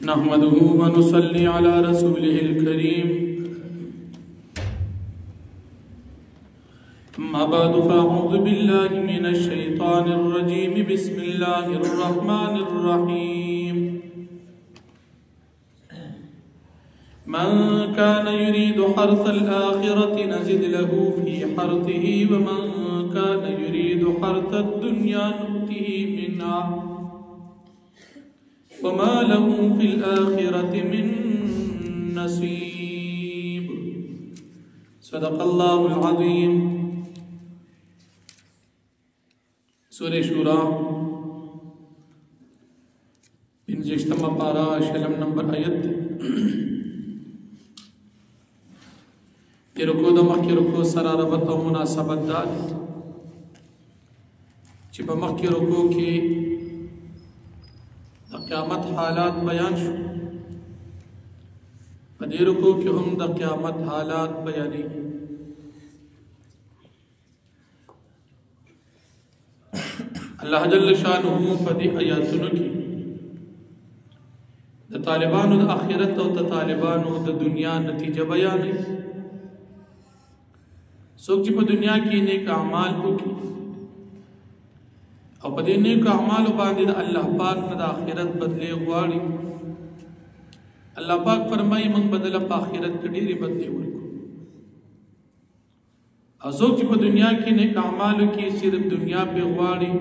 नहमदुहु व नुसल्ली अला रसूलिहिल करीम अम्मा बअदु फ़अऊज़ु बिल्लाहि मिनश शैतानिर रजीम बिस्मिल्लाहिर रहमानिर रहीम मन कान युरीदु हर्सल आखिरति नज़िद लहु फ़ी हर्सिही व मन कान युरीदु हर्सद दुनिया नु'तिही मिन्हा वमा लहु फ़िल आखिरति मिन नसीब। सदक़ल्लाहुल अज़ीम। सूरह शूरा 50 पारा शलम नंबर आयत रुको द मक्की रुको सरा रबत और मुनासबत दाल ची ब मक्की रुको की द क़यामत हालात बयान शु पदी रुको की हम द क़यामत हालात बयानी अल्लाह जल्ल शानुहु पदी आयातुन की द तालिबान द आखिरत और द तालिबान द दुनिया नतीजा बयानी सोच जी दुनिया की नेक अमाल को की और पदे नेक अमाल बांधे अल्लाह पाक न आखिरत बदले गुआड़ी अल्लाह पाक फरमाई मंग बदला आखिरत कड़ीरी बदले उनको और सोच जी दुनिया की नेक अमाल की सिर्फ दुनिया पे गुआड़ी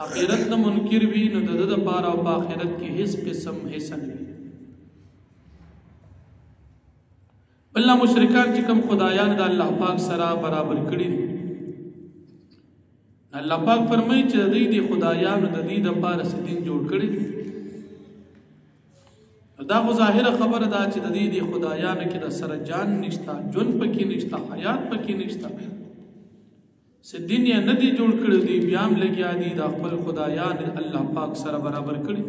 आखिरत न मुनकिर भी न दद पारा और आखिरत की हिस किस्म हिसन भी अल्लाह मुशरिकान चिकम खुदायान दा अल्लाह पाक सरा बराबर कड़ी अल्लाह पाक फरमाई च दी खुदायान दी द पार से दिन जोड़ कड़ी दा को जाहिर खबर दा च दी खुदायान के द सर जान निश्ता जुन पकी निश्ता हयात पकी निश्ता से दिन या नदी जोड़ कड़ी दी ब्याम लगिया दी दा खपल खुदायान अल्लाह पाक सरा बराबर कड़ी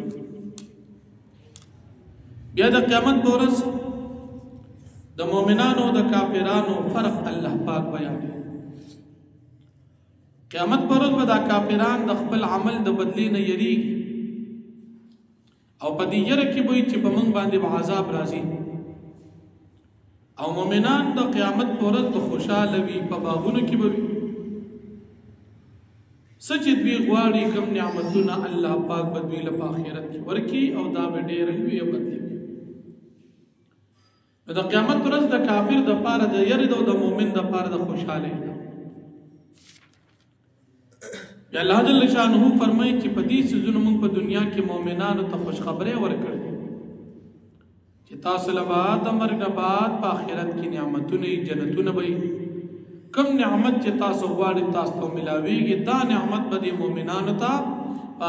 बिया द क़यामत बोरस द मोमिनानो द काफिरानो फर्क अल्लाह पाक बयान है क़यामत पर बदा काफिरान द खपल अमल द बदली न यरीगी और पदी यर की बोई च बमंग बांधे अज़ाब राजी और मोमिनान द क़यामत पर द खुशहाल वी पबागुन की बवी सचित भी गुआड़ी कम नियामतुना अल्लाह पाक बदवी ल आखिरत की वरकी और दा बेडेर वी बदली द क़यामत रज़ द काफिर द पार द यरिद द मोमिन द पार द खुशहाले या अल्लाह जल्ल शानुहु फरमाई कि पदी से जुनमुं पर दुनिया के मोमिनान त खुश खबरें वरकड़ कि तासलबाद मर्ग बाद आखिरत की नियामतुन जन्नतुन बई कम नियामत च तासवाड़ तास तो मिलावेगी दा नियामत बदी मोमिनान ता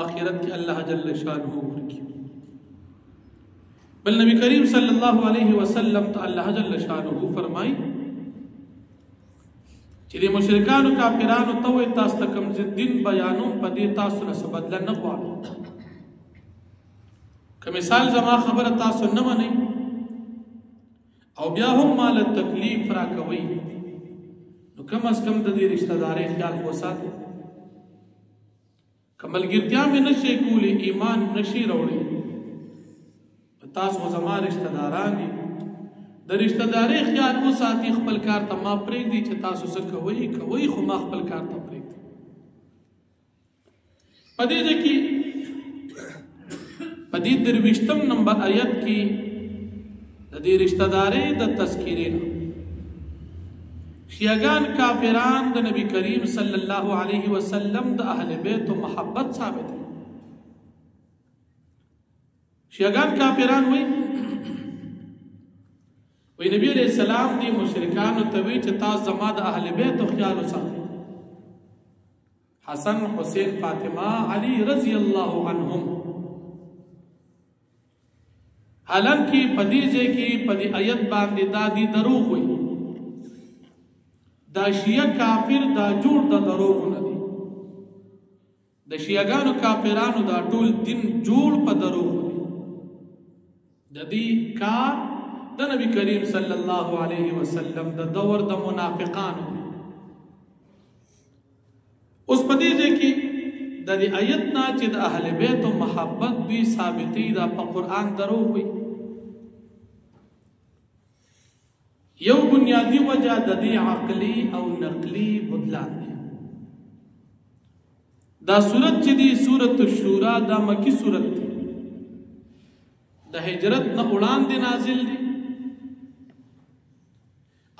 आखिरत के अल्लाह जल्ल शानुहु वरकी बल नबी करीम सल्लल्लाहु अलैहि वसल्लम तो अल्लाह जल्ल शानुहु फरमाई चिदे मुशरिकान काफिरान तो तास तकम दिन बयानों पदे तास न बदला न वालो क मिसाल जमा खबर तास न मने और ब्याहुम माल तकलीफ रा कवई तो कम अज कम ददी रिश्तेदारे ख्याल हो साथे कमल गिरतिया में नशे कूली ईमान नशी रोड़ी तास वो जमा रिश्तेदारानी द रिश्तेदारे ख्याल वो साथी खपल कार तमा प्रेग दी च तासु से कवई खुमा खपल कार तम प्रेग दी पदे देखी पदी दरविश्तम नंबर आयत की दी रिश्तेदारे द तस्कीरेना शियागान काफिरान द नबी करीम सल्लल्लाहु अलैहि वसल्लम द अहले बैत मोहब्बत साबित है शियागान काफिरान हुई वही नबी अलैहि सलाम दी मुशरिकान तवी चता जमाद अहले बैत तो ख्याल सा हसन हुसैन फातिमा अली रजी अल्लाह अन्हुम हालांकि पदीजे की पदी आयत बांधी दादी दरूग हुई दा शिया काफिर दा जूड़ दा दरूग नदी द शियागान काफिरान दा टूल दिन जूड़ प दरूग ददी का द नबी करीम सल्लल्लाहु अलैहि वसल्लम द दौर द मुनाफिकान उस पदीजे की د دې آیت نه چې د اهل بیت محبت وی ثابتې دا په قران دروغ وي. یو بنیادی وجہ د دې عقلی او نقلی بدلان دی. دا سورت چې دی سورت الشورى دا مکی سورت دی، د هجرت نه وړاندې نازل دی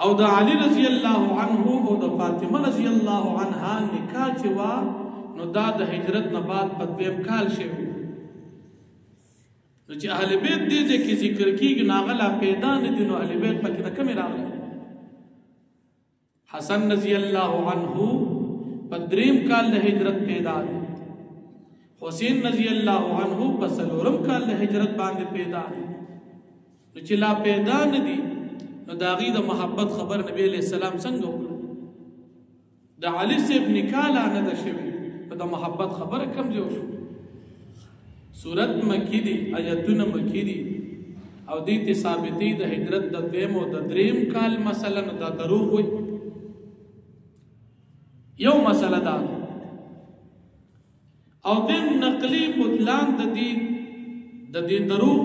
او د علی رضی الله عنه او د فاطمه رضی الله عنها نکاح چې وا نو دا د هجرت نه بعد په دویم کال شوی. نو چې اهل بیت دې کې ذکر کیږي ناغلا پیدا نه دي، نو اهل بیت پکې د کومې راغلي؟ حسن رضی الله عنه په دریم کال د هجرت پیدا دی، حسین رضی الله عنه په څلورم کال د هجرت باندې پیدا دی. نو چې لا پیدا نه دي نو د هغې د محبت خبر نبی علیہ السلام څنګه وکړه؟ د علي صاحب نکاح لا نه ده شوې، نو د محبت خبره کم ځای وشو؟ سورت مکی دی، آیتونه مکی دی او دې ته ثابتې د هجرت د دویم او د دریم کال مثلا دا دروغ وي. یو مسله دا او دیم نقلی بطلان د دې دروغ.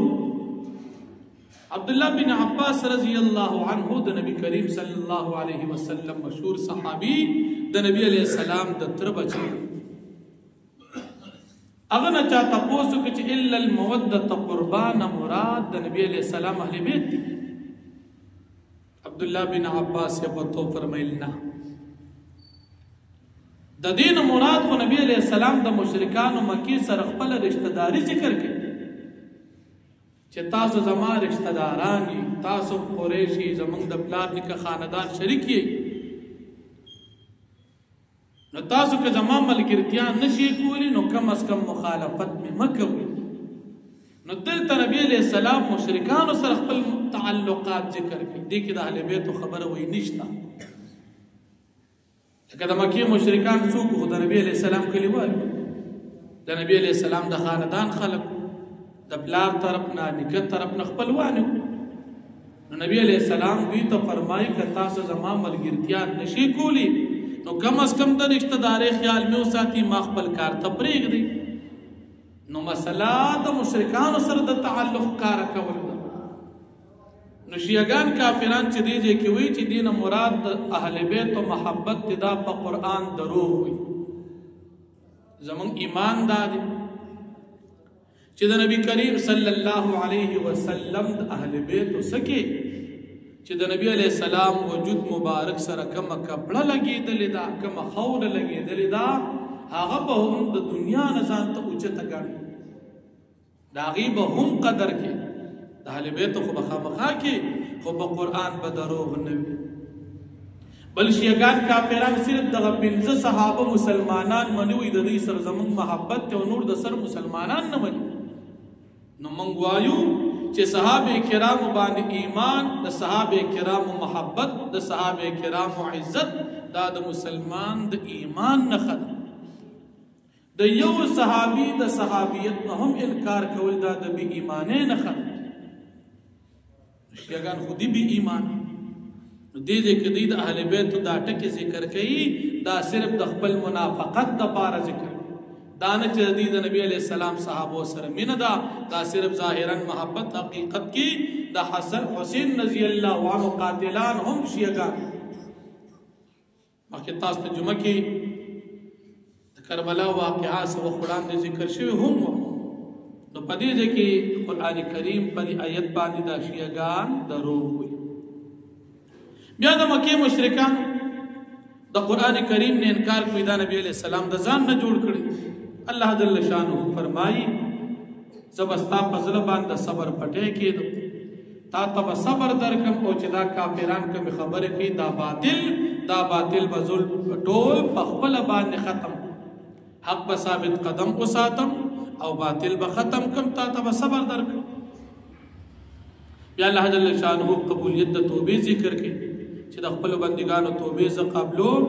عبداللہ بن عباس رضی اللہ عنہ د نبی کریم صلی اللہ علیہ وسلم مشہور صحابی د نبی علیہ السلام د تر بچی اغه چا تاسو کې چې الا المودة قربان مراد د نبی علیہ السلام اهل بیت دي. عبداللہ بن عباس یې تو فرمایلنا د دین مراد خو نبی علیہ السلام د مشرکانو مکی سره خپل رشتہ داری ذکر کړي چې تاسو زما رشتہ داران دي، تاسو قریشی زمونږ د پلار نیکه خاندان شریک یې، نو تاسو که زما ملګرتیا نشي کولی نو کم از کم مخالفت مې مه کوئ. نو دلته نبی علیہ السلام مشرکانو سره خپل تعلقات ذکر کړي. دې کې د اهل بیتو خبره وایي نشته، لکه د مکې مشرکان څوک خو د نبی علیہ السلام کلیوال، د نبی علیہ السلام د خاندان خلک، د پلار طرف نه نیکه طرف نه خپلوان. نو نبی علیہ السلام دوی ته فرمایي که تاسو زما ملګرتیا نشي کولی نو کم از کم د رشتہ دارۍ خیال مې وساتي، ما خپل کار ته پرېږدئ. نو مسله د مشرکانو سره د تعلق کار کول ده. نو شیعگان کافران چې دی ځای کې وایي چې دینه مراد د اهل بیت او محبت دی، دا په قرآن دروغ وي. زمونږ ایمان دا دی چې د نبی کریم صلی الله علیه وسلم د اهل بیت سکه چې د نبی علیہ السلام وجود مبارک سره کومه کپړه لګېدلې ده، کومه خوره لګېدلې ده، هغه به هم د دنیا نه ځان ته اوچته ګڼي، د هغې به هم قدر کې. د اهل بیتو خو به خامخا کې، خو په قرآن به دروغ نه وي. بل شیعګان کافران صرف دغه 15 صحابه مسلمانان مني، وي د دوی سره زموږ محبت دی او نور د سر مسلمانان نه مني. نو موږ وایو چې صحابه کرامو باندې ایمان، د صحابه کرامو محبت، د صحابه کرامو عزت دا د مسلمان د ایمان نښه ده. د یو صحابي د صحابیت نه هم انکار کول دا د بې ایمانۍ نښه ده. شیعګان خودي بې ایمانه. نو دې ځای کې دوی د اهل بیتو دا ټکي ذکر کوي، دا صرف د خپل منافقت دپاره ذکر کوي، دا نه چې دوی د نبی علیہ السلام صحابو سره مینه ده، دا صرف ظاهرا محبت، حقیقت کې د حسین رضی الله عنه قاتلان هم شیعګان. مخکې تاسو ته جمعه کې د کربلا واقعه څه وخت وړاندې ذکر شوی هم و. نو په دې ځای کې قرآن کریم په دې آیت باندې دا شیعګان دروغ وایي. بیا د مکې مشرکان د قرآن کریم نے انکار کوي، دا نبی علیہ السلام د ځان نه جوړ کړي. الله جل شانه فرمایي زه به ستا په زړه باندې صبر پټی کېدم، تا ته به صبر درکم، او چې دا کافران کومې خبرې کوي دا باطل به ټول په خپله باندې ختم، حق به ثابت قدم وساتم او باطل به ختم کم، تا ته به صبر درکم. بیا الله جل شانه قبولیت د توبې ذکر کوي چې د خپلو بندګانو توبې زه قبلوم،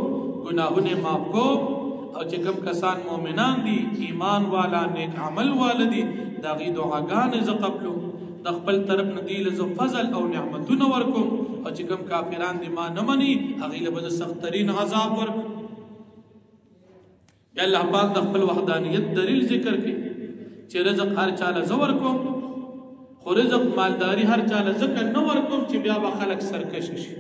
ګناهونه معاف کوم، او چې کوم کسان مؤمنان دي، ایمان والا، نیک عمل والا دي، د هغې دعاګانې زه قبلوم، د خپل طرف نه دوی له زه فضل او نعمتونه ورکوم، او چې کوم کافران دي ما نه مني هغې له به زه سخت ترین عذاب ورکوم. یا الله پاک د خپل وحدانیت دلیل ذکر کوي چې رزق هر چاله زه ورکوم خو رزق مالداري هر چاله ځکه نه ورکوم چې بیا به خلک سرکشه شي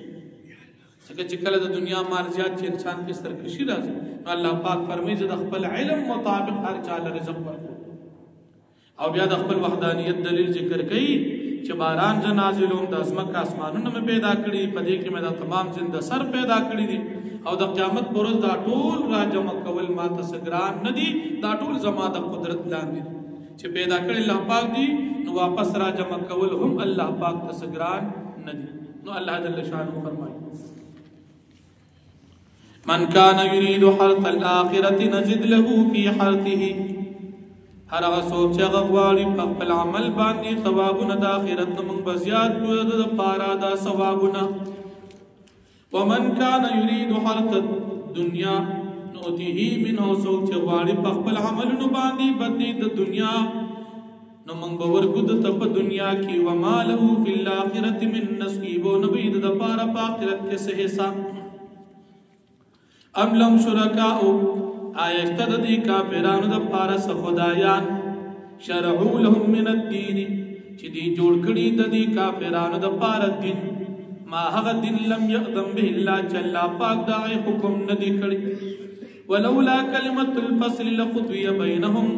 ځکه چې کله د دنیا مال زیات چې انسان کې سرکشي راځي نو الله پاک فرمایي چې د خپل علم مطابق هر چاله رزق ورکوم او بیا د خپل وحدانیت دلیل ذکر کوي چې باران ز نازلوم د ازمکه اسمانونه مې پیدا کړي په دې کې مې د تمام زنده سر پیدا کړي دي او د قیامت پر ورځ دا ټول راجمع کول ماته سګران نه دي دا ټول زما د قدرت لاندې چې پیدا کړي الله پاک دي نو واپس راجمع کول هم الله پاک ته سګران نه دي نو الله جل شانه فرمایي من كان يريد حرث الآخرة نزد له في حرثه هر هغه څوک چې هغه غواړي په خپل عمل باندې ثوابونه د آخرت نه موږ به زیات کړو د پاره دا ثوابونه ومن كان يريد حرث الدنيا نؤتيه منه څوک چې غواړي په خپل عملونو باندې بدلی د دنیا نو موږ به ورکو د په دنیا کې وما له في الآخرة من نصيب نو به د پاره په آخرت کې څه حصہ ام لم شرکاء آیشت د دې کافرانو د پاره څه خدایان شرعوا لهم من الدین چې دې جوړ کړي د دې کافرانو د پاره دین ما هغه دین لم یقدم به الا چې الله پاک دا حکم نه دی کړی ولولا کلمۃ الفصل لقضی بینهم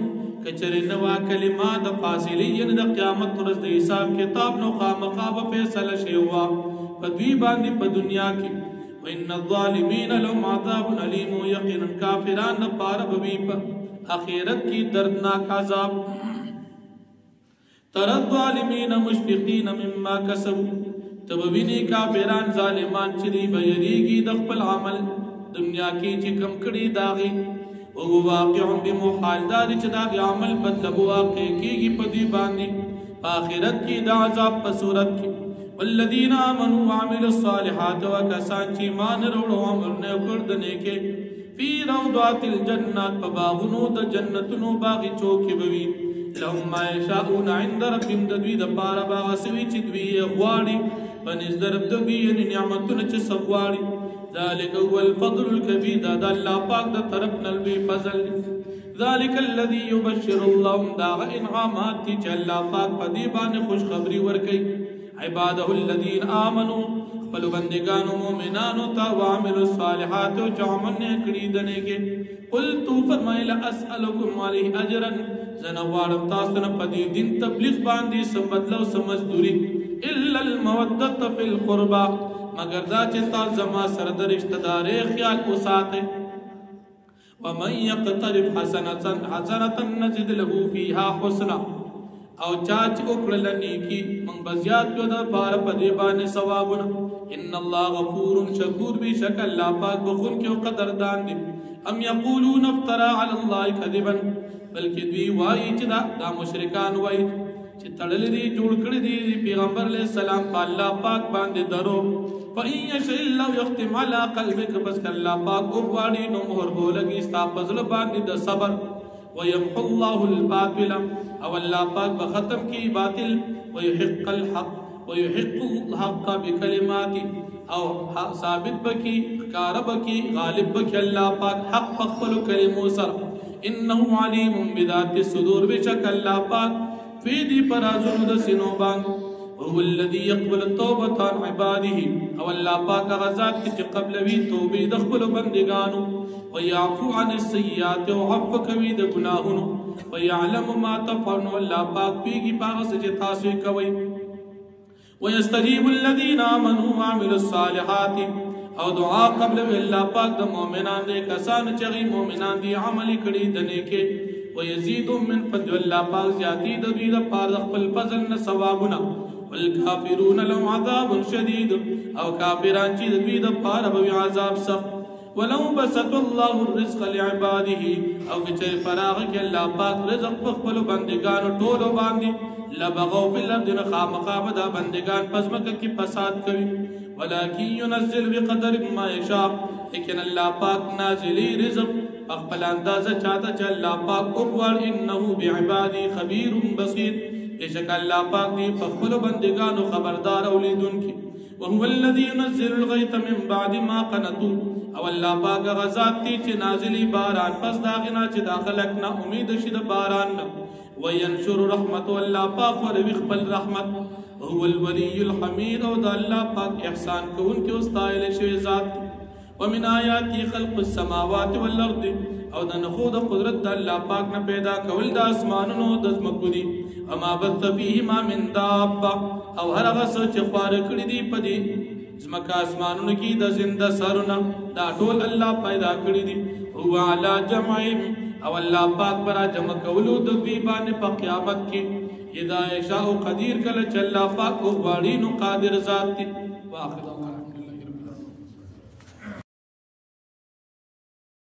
کچره نوا کلمه د فاصله یعنی د قیامت ورځ د حساب کتاب نو خامخا به فیصله شي وا په دوی باندې په دنیا کې وان الظالمین لهم عذاب علیم یقینا کافران لپاره به په اخرت کې دردناک عذاب تر الظالمین مشفقین مما کسبوا تبوینی کافران ظالمان چې دی بیریږي د خپل عمل دنیا کې چې کم کړي داغي او واقع بمحال دار چې داغي عمل بدل واقع کېږي په دې باندې آخرت کې د عذاب په صورت کې والذین آمنوا وعملوا الصالحات وکسان چې ایمان وروړو عمل نه کړ د نیکه فی روضات الجنات په باغونو د جنتونو باغچو کې بوي لهم ما یشاءون عند ربهم د دوی د پاره باغ سوي چې دوی غواړي پنځ درب د دوی نعمتونه چې سغواړي ذلك هو الفضل الكبير دا الله پاک د طرف نلوي فضل ذلك الذي يبشر الله دا انعامات چې الله پاک په دې باندې خوش خبری ورکي عباده الذين آمنوا خپل بندگانو مومنانو تا وعملوا الصالحات وجعمن کړي دنه کې قلت فرمایله اسالکم علیه اجرا زنوارم تاسو نه پدې دین تبلیغ باندې سمبدلو سمزدوري الا الموده في القربى مگر دا چې تاسو زما سره د رشتہ داري خیال وساته ومن يقترب حسنه نزد له فيها حسنا او چاچ وکړل نیکی من بزیات کو د بار په دی باندې ثوابونه ان الله غفور شکور بشک الله پاک بخون کې قدردان دي ام یقولون افترا علی الله کذبا بلکې دوی وایي چې دا مشرکان وایي چې تړلې دي جوړ کړې دي پیغمبر علیہ السلام په الله پاک باندې درو فإن يشاء الله يختم على قلبك بس الله پاک وګواړي نو مهر بولګي ستا فضل باندې د صبر ويمحو الله الباطل او الله پاک بختم کی باطل ويحق الحق بكلمات او ثابت بکی کارب کی غالب بکی اللہ پاک حق خپل کلمو سر انه علیم بذات الصدور بشک اللہ پاک فی دی پرازونو د سینو باندې هو الذي يقبل التوبه عن عباده او الله پاک غزاد چې قبل وی توبه د خپل بندگانو ويعفو عن السيئات وعفو کوي د ګناهونو ويعلم ما تفعلون الله پاک پیږي پاغه چې تاسو کوي ويستجيب الذين امنوا وعملوا الصالحات او دعا قبل الله پاک د مؤمنان دې کسان چې مؤمنان دي عمل کړي د نیکه ويزيد من فضل الله پاک زیاتی د دې د پاره خپل فضل نه ثوابونه والکافرون لهم عذاب شدید او کافران چې د دې د پاره به عذاب سخت ولو بسط الله الرزق لعباده او چې فراغ کې الله پاک رزق په خپل بندگانو ټولو باندې لبغوا في الارض خامخا دا بندگان پزمکه کې فساد کوي ولكن ينزل بقدر ما يشاء لیکن الله پاک نازلی رزق خپل اندازه چاته چې الله پاک وګور انه بعباده خبير بصير بشک الله پاک دی په خپل بندگانو خبردار اولیدونکي وهو الذي ينزل الغيث من بعد ما قنطوا او الله پاک غزاد تی چې نازلی باران پس دا غنا چې داخلك نه امید شي د باران نه وینشر رحمت الله پاک ور خپل رحمت هو الولي الحمید او د الله پاک احسان کوونکی او استایل شوی ذات ومن آیاتی خلق السماوات والارض او د نخود قدرت د الله پاک نه پیدا کول د اسمانونو د ځمکو دي اما بث فيهما من دابه او هر هغه څه چې خوار کړی دي په دې ځمکه اسمانونو کې د زنده سرونه دا ټول الله پیدا کړی دي هو علی جمعهم او الله پاک برا جمع کولو د دوی باندې په قیامت کې اذا یشاء قدیر کله چې الله پاک غواړي نو قادر ذات دی واخر